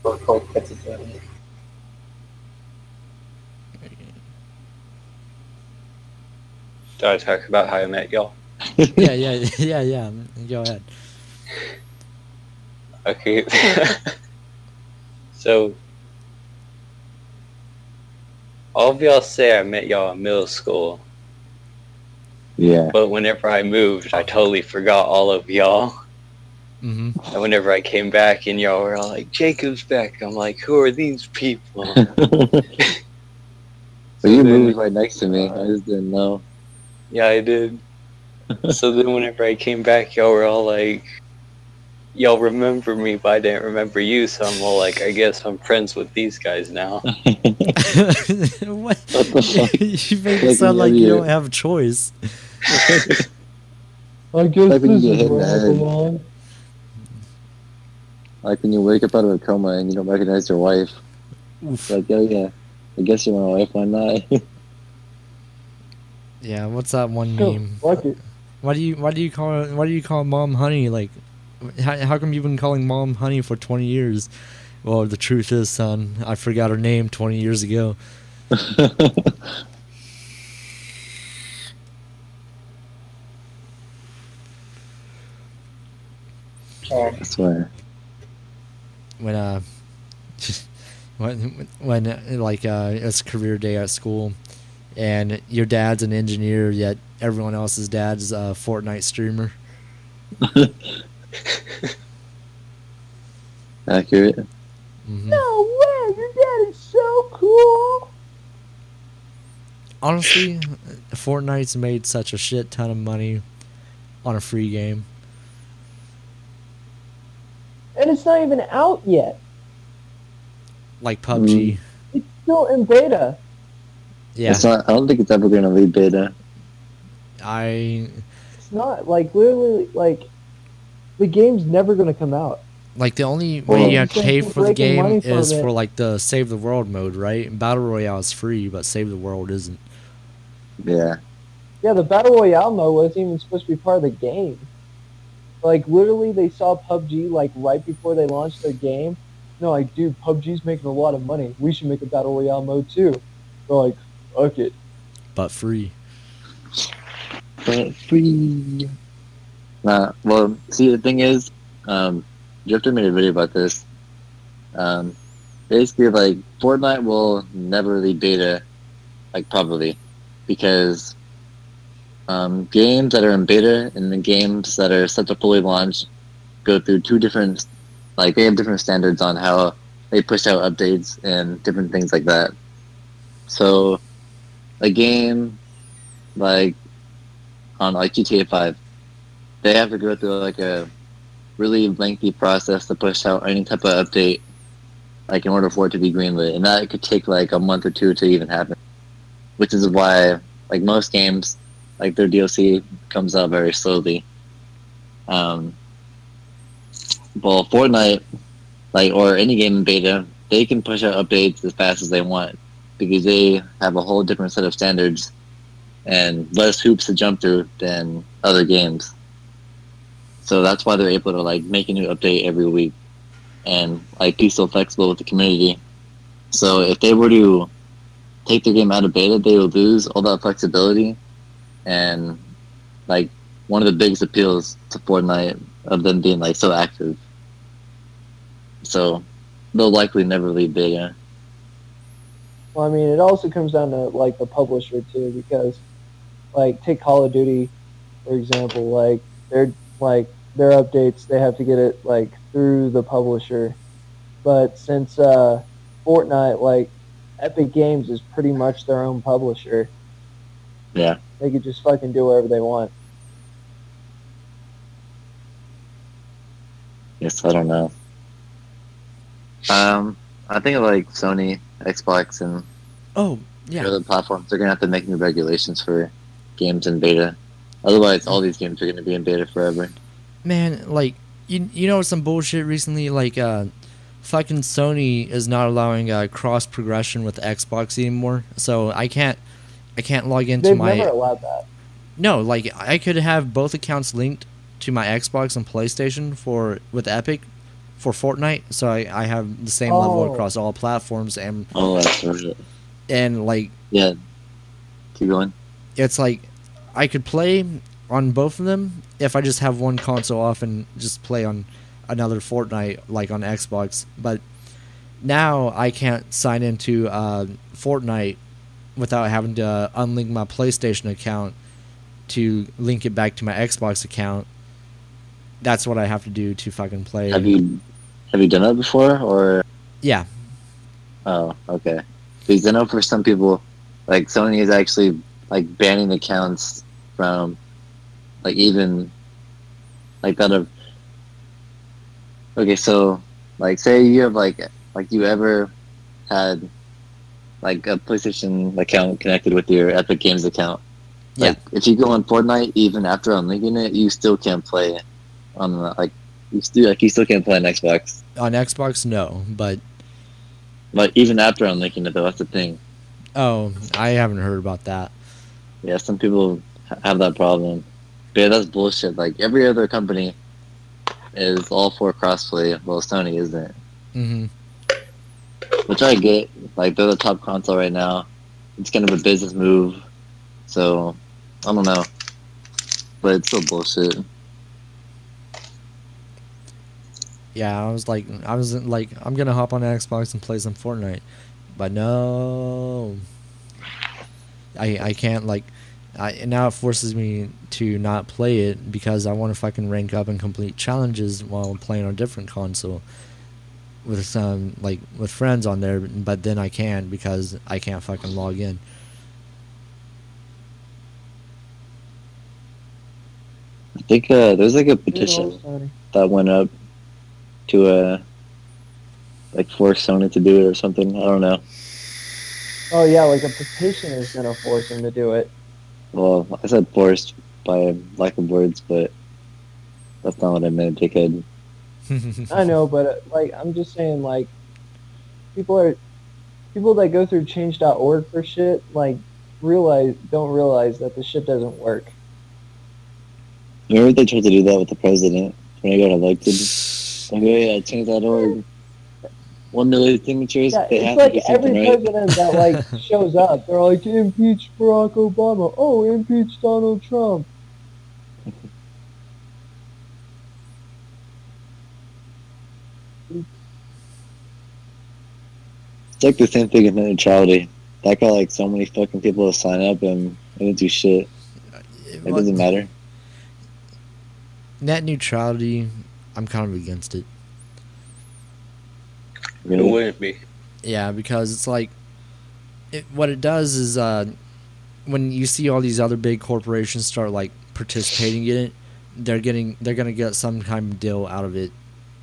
Or cold puts it in. Do I talk about how I met y'all? Yeah, yeah. Go ahead. Okay. So, all of y'all say I met y'all in middle school, Yeah. but whenever I moved, I totally forgot all of y'all. Mm-hmm. And whenever I came back and y'all were all like, Jacob's back, I'm like, who are these people? But So you then- moved right next to me. I just didn't know. Yeah, I did. So then whenever I came back, y'all were all like, y'all remember me, but I didn't remember you, so I'm all like, I guess I'm friends with these guys now. What? What the fuck? You make it Like sound when like you- you don't have a choice. I guess Like when you this get is hit in where the I head. belong. Like when you wake up out of a coma and you don't recognize your wife. Oof. Like, oh yeah, I guess you're my wife. Why not? Yeah, what's that one Go, meme? fuck it. Why do you call mom honey? Like, how come you've been calling mom honey for 20 years? Well, the truth is, son, I forgot her name 20 years ago. And I swear. When when like it's career day at school, and your dad's an engineer, yet everyone else's dad's a Fortnite streamer. Accurate. Hmm. No way, your dad is so cool. Honestly, Fortnite's made such a shit ton of money on a free game. And it's not even out yet. Like PUBG. It's still in beta. Yeah, It's not. I don't think it's ever gonna leave beta. I It's not, like, literally, like, the game's never going to come out. like the only Well, way you have to Since pay we're for the breaking game money from is it. for like the Save the World mode, right? Battle Royale is free, but Save the World isn't. Yeah. Yeah, the Battle Royale mode wasn't even supposed to be part of the game. Like, literally, they saw PUBG, like, right before they launched their game. No, like, dude, PUBG's making a lot of money. We should make a Battle Royale mode, too. They're like, fuck it. But free. But free. Nah. Well, see, the thing is, Drifter made a video about this. Basically, like Fortnite will never leave beta, like probably, because games that are in beta and the games that are set to fully launch go through two different, like they have different standards on how they push out updates and different things like that. So, a game like on like GTA 5, they have to go through like a really lengthy process to push out any type of update, like in order for it to be greenlit, and that could take like a month or two to even happen. Which is why, like most games, like their DLC comes out very slowly. Well, Fortnite, like or any game in beta, they can push out updates as fast as they want because they have a whole different set of standards and less hoops to jump through than other games. So that's why they're able to like make a new update every week and like be so flexible with the community. So if they were to take the game out of beta, they would lose all that flexibility. And like one of the biggest appeals to Fortnite of them being like so active. So they'll likely never leave beta. Well, I mean, it also comes down to like the publisher too, because like take Call of Duty, for example, like their updates, they have to get it like through the publisher. But since Fortnite, like Epic Games is pretty much their own publisher. Yeah. They could just fucking do whatever they want. Yes, I don't know. I think like Sony, Xbox, and Oh, yeah. other platforms, they're gonna have to make new regulations for games in beta. Otherwise, all these games are gonna be in beta forever. Man, like, you know some bullshit recently? Like, fucking Sony is not allowing cross progression with Xbox anymore. So I can't log into They've my. never allowed that. No, like I could have both accounts linked to my Xbox and PlayStation with Epic for Fortnite, so I have the same level Oh. across all platforms, and Oh, that's right. like Yeah. Keep going. it's like I could play on both of them if I just have one console off and just play on another Fortnite like on Xbox. But now I can't sign into Fortnite without having to unlink my PlayStation account to link it back to my Xbox account. That's what I have to do to fucking play. Have you done that before, or? Yeah. Oh, okay. Because I know for some people, like Sony is actually like banning accounts from, like even, like that of. Okay, so like say you have like you ever had, like a PlayStation account connected with your Epic Games account. Like if you go on Fortnite, even after unlinking it, you still can't play on like you still can't play on Xbox. On Xbox, no, but Like even after unlinking it, though, that's the thing. oh, I haven't heard about that. Yeah, some people have that problem. But yeah, that's bullshit. Like every other company is all for crossplay. Well, Sony isn't. Hmm. Which I get. Like they're the top console right now. It's kind of a business move. So I don't know. But it's still bullshit. Yeah, I was like, I'm gonna hop on Xbox and play some Fortnite, but no, I can't. Like, now it forces me to not play it because I want to fucking rank up and complete challenges while playing on a different console with some with friends on there. But then I can't because I can't fucking log in. I think there's like a petition Sony. that went up to like force Sony to do it or something. I don't know. Oh yeah, like a petition is gonna force him to do it. Well, I said forced by lack of words, but that's not what I meant, dickhead. I know, but like I'm just saying, like people that go through change.org for shit, like don't realize that the shit doesn't work. Remember they tried to do that with the president when he got elected? Like, oh yeah, change.org. 1 million signatures. Yeah, they it's have like to do every something, right? president that like shows up, they're like impeach Barack Obama. Oh, impeach Donald Trump. It's like the same thing with net neutrality. That got like so many fucking people to sign up and they didn't do shit. It doesn't matter. Net neutrality, I'm kind of against it. It wouldn't be. Yeah, because it's like, what it does is when you see all these other big corporations start like participating in it, they're gonna get some kind of deal out of it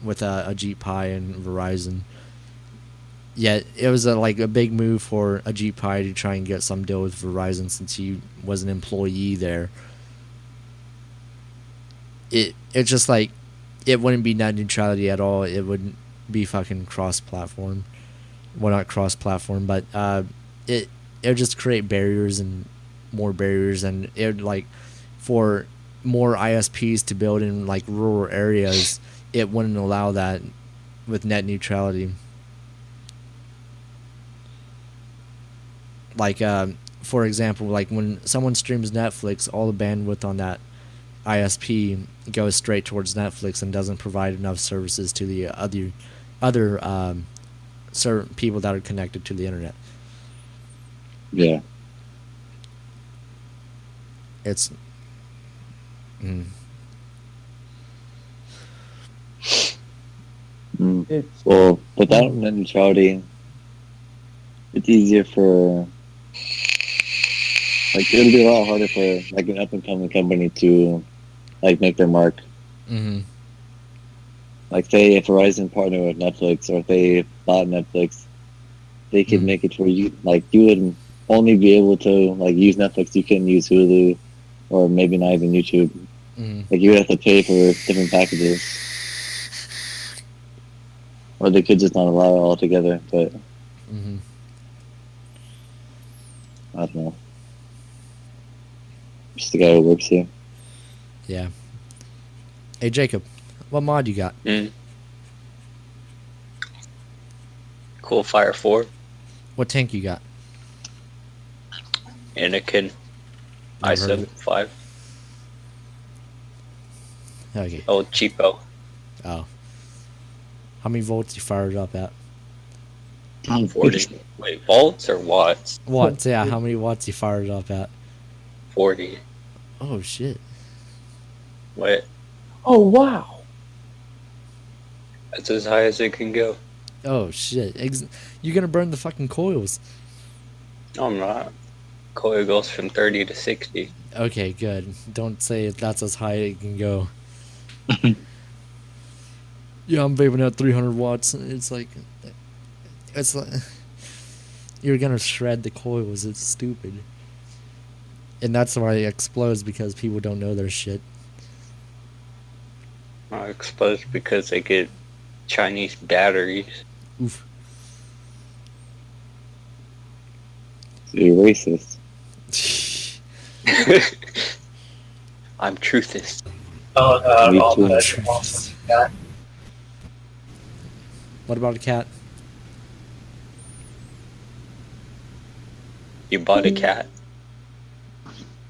with Ajit Pai and Verizon. Yet it was a big move for Ajit Pai to try and get some deal with Verizon since he was an employee there. It's just like it wouldn't be net neutrality at all. It wouldn't be fucking cross-platform. Well, not cross-platform, but it would just create barriers and more barriers, and it would like for more ISPs to build in like rural areas. It wouldn't allow that with net neutrality. Like for example, like when someone streams Netflix, all the bandwidth on that ISP goes straight towards Netflix and doesn't provide enough services to the other people that are connected to the internet. Yeah. It's It's Well, without net neutrality, it's easier for, like, it'll be a lot harder for, like, an up-and-coming company to, like, make their mark. mm-hmm. Like, say, if Verizon partnered with Netflix, or if they bought Netflix, they could make it where you, like, you would only be able to, like, use Netflix. You couldn't use Hulu, or maybe not even YouTube. Mm-hmm. Like, you would have to pay for different packages. Or they could just not allow it altogether, but Mm-hmm. I don't know. Just the guy who works here. Yeah. Hey Jacob, what mod you got? Cool Fire 4, What tank you got? Anakin, Never heard of it. i7-5, Okay. oh cheapo. Oh. How many volts you fired up at? 40. Wait, volts or watts? Watts, yeah. How many watts you fired up at? 40. Oh shit. Wait, oh wow. that's as high as it can go. Oh shit. You're gonna burn the fucking coils. No, I'm not. Coil goes from 30 to 60. Okay, good. Don't say that's as high as it can go. Yeah, I'm vaping at 300 watts. It's like you're gonna shred the coils. It's stupid. And that's why it explodes, because people don't know their shit. Exposed because they get Chinese batteries. Oof. So you're racist. I'm truthist. Oh god, Me all too. that awesome guy. What about a cat? You bought a cat?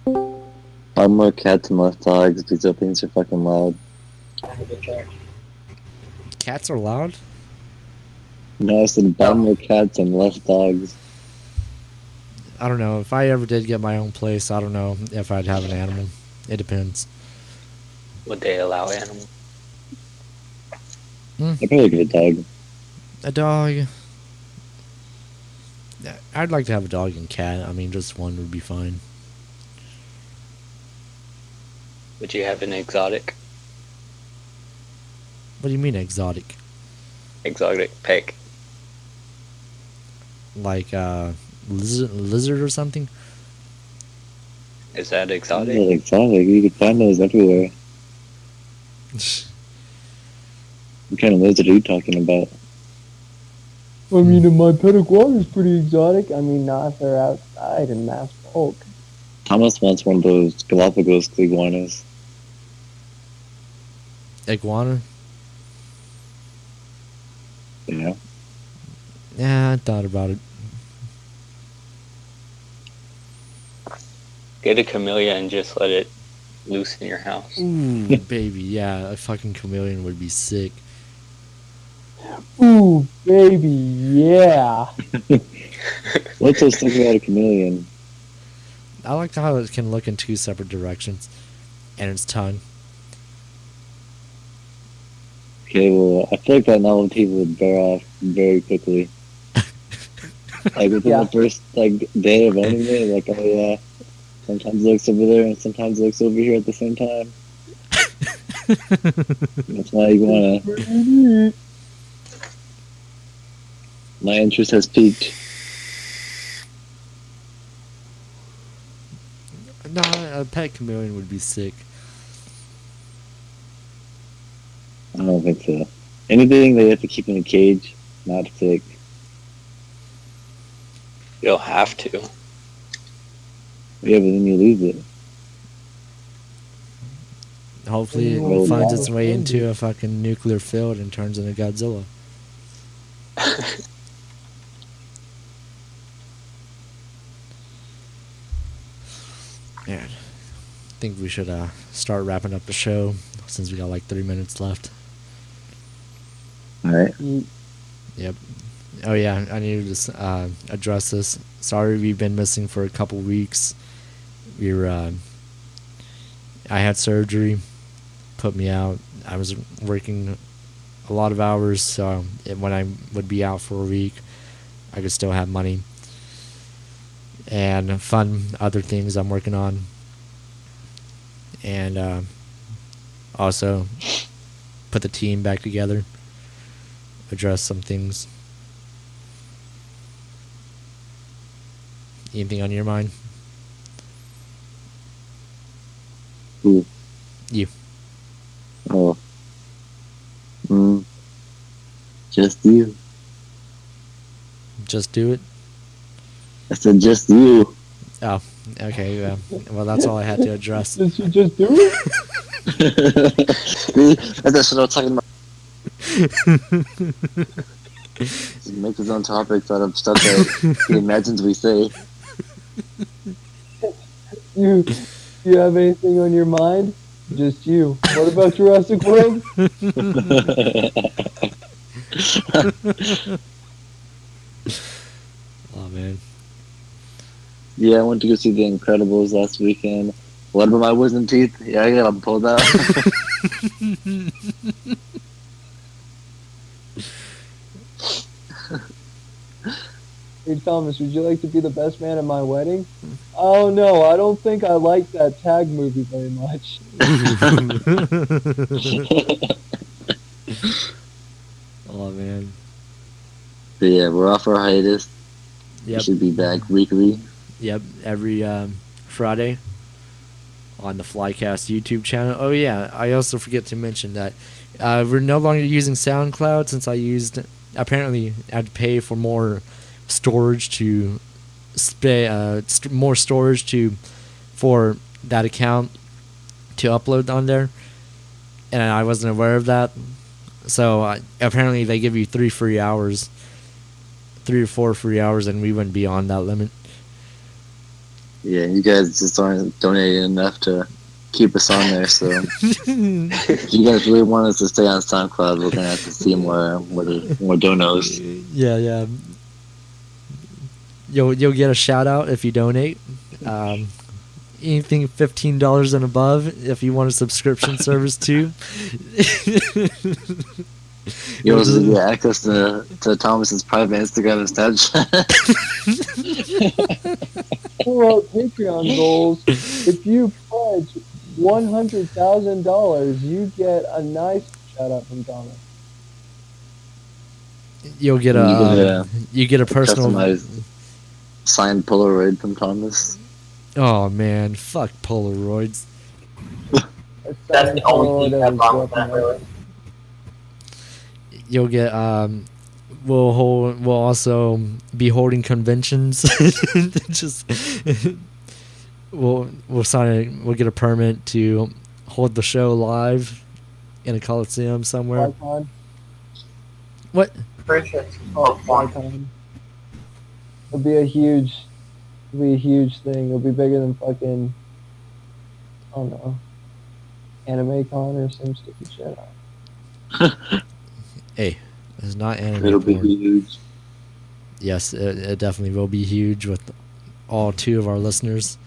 I'm more cats and less dogs because those things are fucking loud. Cats are loud? No, I said buy more cats and less dogs. I don't know. If I ever did get my own place, I don't know if I'd have an animal. It depends. Would they allow animals? I'd probably get a dog. A dog. I'd like to have a dog and cat. I mean, just one would be fine. Would you have an exotic? What do you mean exotic? Exotic pet? Like lizard or something? Is that They're exotic? exotic. You can find those everywhere. What kind of lizard are you talking about? I mean, my pet iguana is pretty exotic. I mean, not if they're outside in mass bulk. Thomas wants one of those Galapagos iguanas. Iguana? Yeah. Yeah, I thought about it. Get a camellia and just let it loose in your house. Ooh, baby, yeah, a fucking chameleon would be sick. Ooh, baby, yeah. What's so sick about a chameleon? I like how it can look in two separate directions, and its tongue. Okay, well, I feel like that novelty would bear off very quickly. Like within Yeah. the first day of owning it, like, oh yeah, Sometimes it looks over there, and sometimes it looks over here at the same time. That's why you wanna. My interest has peaked. No, a pet chameleon would be sick. I don't think so. Anything that you have to keep in a cage, not sick. You'll have to. Yeah, but then you lose it. Hopefully it Well, finds yeah. its way into a fucking nuclear field and turns into Godzilla. Man, I think we should start wrapping up the show since we got like 3 minutes left. Alright. Yep. Oh yeah, I need to address this. Sorry we've been missing for a couple weeks. We were I had surgery, put me out. I was working a lot of hours, so when I would be out for a week, I could still have money and fun other things I'm working on. And also put the team back together, address some things. Anything on your mind? Who? You. Oh. Just you. Just do it? I said just you. Oh, okay. Well, that's all I had to address. Did you just do it? See? That's what I'm talking about. He makes his own topics out of stuff that he imagines we say. You have anything on your mind? Just you. What about Jurassic World? Oh, man. Yeah, I went to go see The Incredibles last weekend. What about my wisdom teeth? Yeah, I got them pulled out. Hey Thomas, would you like to be the best man at my wedding? Oh no, I don't think I like that tag movie very much. Oh, man. But yeah, we're off our hiatus. Yep. We should be back weekly. Yep. Every Friday on the Flycast YouTube channel. Oh, yeah. I also forget to mention that we're no longer using SoundCloud since apparently I had to pay for more storage more storage for that account to upload on there, and I wasn't aware of that. So apparently they give you 3 or 4 free hours, and we went beyond that limit. Yeah, you guys just aren't donating enough to keep us on there, so if you guys really want us to stay on SoundCloud, we're gonna have to see more donos. Yeah. You'll get a shout out if you donate. Anything $15 and above, if you want a subscription service too. You also get access to Thomas's private Instagram and Snapchat. For our Patreon goals, if you pledge $100,000, you get a nice shout out from Thomas. You'll get you get a personal customized signed Polaroid from Thomas. Oh man, fuck Polaroids. That's the only thing that's wrong with that, really. You'll get we'll also be holding conventions. Just we'll get a permit to hold the show live in a coliseum somewhere. Icon. What? Pretty sure it's called Flycon. Icon. It'll be a huge thing. It'll be bigger than fucking, I don't know, Anime Con or some stupid shit. Hey, it's not anime. It'll be porn. huge. Yes, it definitely will be huge with all 2 of our listeners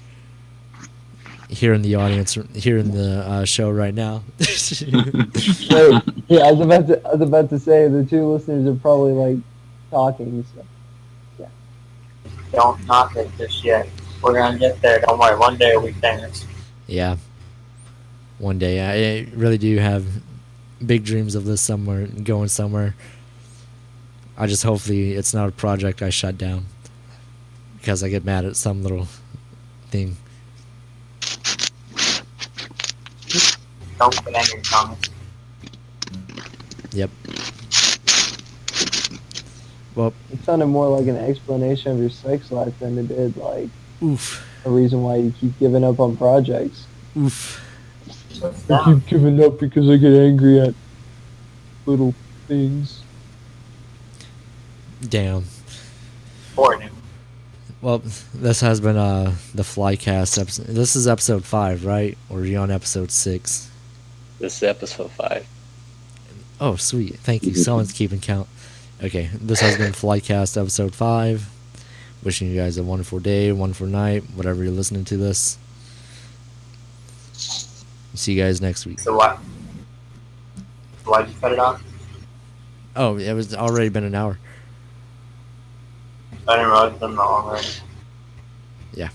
here in the audience, here in the show right now. Wait, yeah, I was about to say the 2 listeners are probably like talking. So. Don't knock it just yet. We're gonna get there. Don't worry. One day we'll be famous. Yeah. One day, I really do have big dreams of this somewhere, going somewhere. I just hopefully it's not a project I shut down because I get mad at some little thing. Don't get angry, Thomas. Yep. Well, It sounded more like an explanation of your sex life than it did like oof, a reason why you keep giving up on projects. oof. What's I that? keep giving up because I get angry at little things. Damn. Boring. Well, this has been the Flycast episode. This is episode 5, right? Or are you on episode 6? This is episode 5. Oh, sweet. Thank you. Someone's keeping count. Okay, this has been Flycast episode 5. Wishing you guys a wonderful day, wonderful night, whatever you're listening to this. See you guys next week. So what? Why'd you cut it off? Oh, it was already been an hour. I didn't realize it was been that long already. Yeah.